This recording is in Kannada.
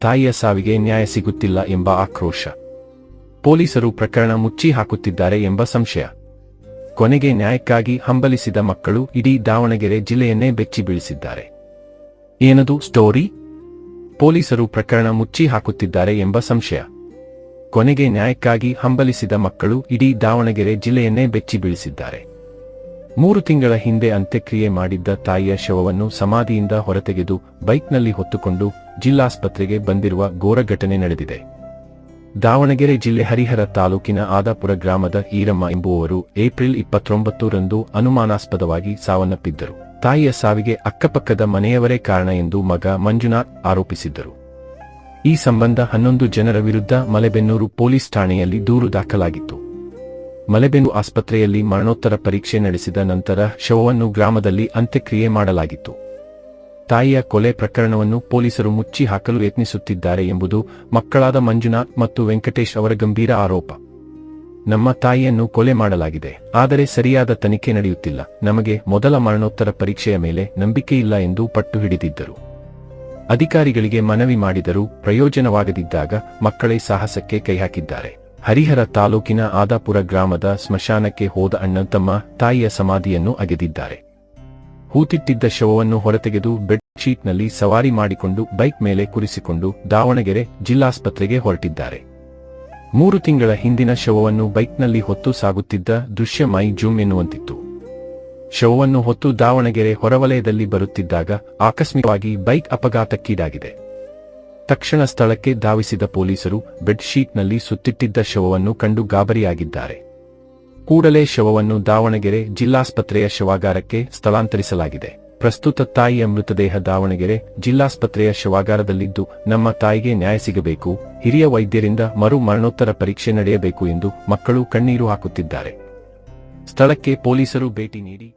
ತಾಯಿಯ ಸಾವಿಗೆ ನ್ಯಾಯ ಸಿಗುತ್ತಿಲ್ಲ ಎಂಬ ಆಕ್ರೋಶ. ಪೊಲೀಸರು ಪ್ರಕರಣ ಮುಚ್ಚಿ ಹಾಕುತ್ತಿದ್ದಾರೆ ಎಂಬ ಸಂಶಯ. ಕೊನೆಗೆ ನ್ಯಾಯಕ್ಕಾಗಿ ಹಂಬಲಿಸಿದ ಮಕ್ಕಳು ಇಡೀ ದಾವಣಗೆರೆ ಜಿಲ್ಲೆಯನ್ನೇ ಬೆಚ್ಚಿ ಬೀಳಿಸಿದ್ದಾರೆ. ಏನದು ಸ್ಟೋರಿ? ಪೊಲೀಸರು ಪ್ರಕರಣ ಮುಚ್ಚಿ ಹಾಕುತ್ತಿದ್ದಾರೆ ಎಂಬ ಸಂಶಯ. ಕೊನೆಗೆ ನ್ಯಾಯಕ್ಕಾಗಿ ಹಂಬಲಿಸಿದ ಮಕ್ಕಳು ಇಡೀ ದಾವಣಗೆರೆ ಜಿಲ್ಲೆಯನ್ನೇ ಬೆಚ್ಚಿ ಬೀಳಿಸಿದ್ದಾರೆ. 3 ತಿಂಗಳ ಹಿಂದೆ ಅಂತ್ಯಕ್ರಿಯೆ ಮಾಡಿದ್ದ ತಾಯಿಯ ಶವವನ್ನು ಸಮಾಧಿಯಿಂದ ಹೊರತೆಗೆದು ಬೈಕ್ನಲ್ಲಿ ಹೊತ್ತುಕೊಂಡು ಜಿಲ್ಲಾಸ್ಪತ್ರೆಗೆ ಬಂದಿರುವ ಘೋರ ಘಟನೆ ನಡೆದಿದೆ. ದಾವಣಗೆರೆ ಜಿಲ್ಲೆ ಹರಿಹರ ತಾಲೂಕಿನ ಆದಾಪುರ ಗ್ರಾಮದ ಈರಮ್ಮ ಎಂಬುವವರು ಏಪ್ರಿಲ್ 29ರಂದು ಅನುಮಾನಾಸ್ಪದವಾಗಿ ಸಾವನ್ನಪ್ಪಿದ್ದರು. ತಾಯಿಯ ಸಾವಿಗೆ ಅಕ್ಕಪಕ್ಕದ ಮನೆಯವರೇ ಕಾರಣ ಎಂದು ಮಗ ಮಂಜುನಾಥ್ ಆರೋಪಿಸಿದ್ದರು. ಈ ಸಂಬಂಧ 11 ಜನರ ವಿರುದ್ಧ ಮಲೆಬೆನ್ನೂರು ಪೊಲೀಸ್ ಠಾಣೆಯಲ್ಲಿ ದೂರು ದಾಖಲಾಗಿತ್ತು. ಮಲೆಬೆನ್ನೂರು ಆಸ್ಪತ್ರೆಯಲ್ಲಿ ಮರಣೋತ್ತರ ಪರೀಕ್ಷೆ ನಡೆಸಿದ ನಂತರ ಶವವನ್ನು ಗ್ರಾಮದಲ್ಲಿ ಅಂತ್ಯಕ್ರಿಯೆ ಮಾಡಲಾಗಿತ್ತು. ತಾಯಿಯ ಕೊಲೆ ಪ್ರಕರಣವನ್ನು ಪೊಲೀಸರು ಮುಚ್ಚಿ ಹಾಕಲು ಯತ್ನಿಸುತ್ತಿದ್ದಾರೆ ಎಂಬುದು ಮಕ್ಕಳಾದ ಮಂಜುನಾಥ್ ಮತ್ತು ವೆಂಕಟೇಶ್ ಅವರ ಗಂಭೀರ ಆರೋಪ. ನಮ್ಮ ತಾಯಿಯನ್ನು ಕೊಲೆ ಮಾಡಲಾಗಿದೆ, ಆದರೆ ಸರಿಯಾದ ತನಿಖೆ ನಡೆಯುತ್ತಿಲ್ಲ. ನಮಗೆ ಮೊದಲ ಮರಣೋತ್ತರ ಪರೀಕ್ಷೆಯ ಮೇಲೆ ನಂಬಿಕೆ ಇಲ್ಲ ಎಂದು ಪಟ್ಟು ಹಿಡಿದಿದ್ದರು. ಅಧಿಕಾರಿಗಳಿಗೆ ಮನವಿ ಮಾಡಿದರೂ ಪ್ರಯೋಜನವಾಗದಿದ್ದಾಗ ಮಕ್ಕಳೇ ಸಾಹಸಕ್ಕೆ ಕೈಹಾಕಿದ್ದಾರೆ. ಹರಿಹರ ತಾಲೂಕಿನ ಆದಾಪುರ ಗ್ರಾಮದ ಸ್ಮಶಾನಕ್ಕೆ ಹೋದ ಅಣ್ಣ ತಮ್ಮ ತಾಯಿಯ ಸಮಾಧಿಯನ್ನು ಅಗೆದಿದ್ದಾರೆ. ಹೂತಿಟ್ಟಿದ್ದ ಶವವನ್ನು ಹೊರತೆಗೆದು ಬೆಡ್ ಶೀಟ್ನಲ್ಲಿ ಸವಾರಿ ಮಾಡಿಕೊಂಡು ಬೈಕ್ ಮೇಲೆ ಕೂರಿಸಿಕೊಂಡು ದಾವಣಗೆರೆ ಜಿಲ್ಲಾಸ್ಪತ್ರೆಗೆ ಹೊರಟಿದ್ದಾರೆ. 3 ತಿಂಗಳ ಹಿಂದಿನ ಶವವನ್ನು ಬೈಕ್ನಲ್ಲಿ ಹೊತ್ತು ಸಾಗುತ್ತಿದ್ದ ದೃಶ್ಯ ಮೈ ಜೂಮ್ ಎನ್ನುವಂತಿತ್ತು. ಶವವನ್ನು ಹೊತ್ತು ದಾವಣಗೆರೆ ಹೊರವಲಯದಲ್ಲಿ ಬರುತ್ತಿದ್ದಾಗ ಆಕಸ್ಮಿಕವಾಗಿ ಬೈಕ್ ಅಪಘಾತಕ್ಕೀಡಾಗಿದೆ. ತಕ್ಷಣ ಸ್ಥಳಕ್ಕೆ ಧಾವಿಸಿದ ಪೊಲೀಸರು ಬೆಡ್ ಶೀಟ್ನಲ್ಲಿ ಸುತ್ತಿಟ್ಟಿದ್ದ ಶವವನ್ನು ಕಂಡು ಗಾಬರಿಯಾಗಿದ್ದಾರೆ. ಕೂಡಲೇ ಶವವನ್ನು ದಾವಣಗೆರೆ ಜಿಲ್ಲಾಸ್ಪತ್ರೆಯ ಶವಾಗಾರಕ್ಕೆ ಸ್ಥಳಾಂತರಿಸಲಾಗಿದೆ. ಪ್ರಸ್ತುತ ತಾಯಿಯ ಮೃತದೇಹ ದಾವಣಗೆರೆ ಜಿಲ್ಲಾಸ್ಪತ್ರೆಯ ಶವಾಗಾರದಲ್ಲಿದ್ದು, ನಮ್ಮ ತಾಯಿಗೆ ನ್ಯಾಯ ಸಿಗಬೇಕು, ಹಿರಿಯ ವೈದ್ಯರಿಂದ ಮರು ಮರಣೋತ್ತರ ಪರೀಕ್ಷೆ ನಡೆಯಬೇಕು ಎಂದು ಮಕ್ಕಳು ಕಣ್ಣೀರು ಹಾಕುತ್ತಿದ್ದಾರೆ. ಸ್ಥಳಕ್ಕೆ ಪೊಲೀಸರು ಭೇಟಿ ನೀಡಿ